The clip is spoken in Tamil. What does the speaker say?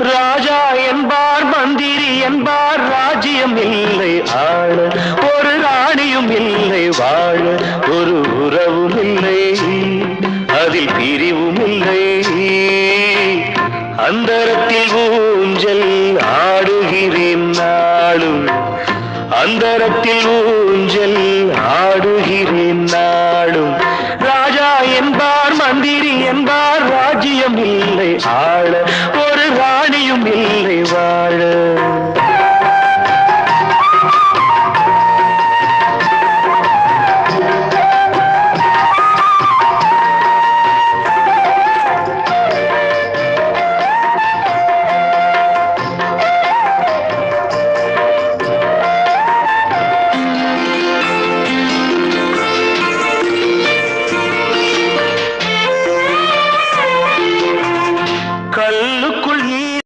ராஜா என்பார் மந்திரி என்பார் ராஜ்யம் இல்லை ஆள ஒரு ராணியும் இல்லை வாழ ஒரு உறவும் இல்லை அதில் பிரிவும் இல்லை அந்தரத்தில் ஊஞ்சல் ஆடுகிறேன் நாளும் அந்தரத்தில் ஊஞ்சல் ஆடுகிறேன் நாளும் ராஜா என்பார் மந்திரி என்பார் ராஜ்யம் இல்லை ஆள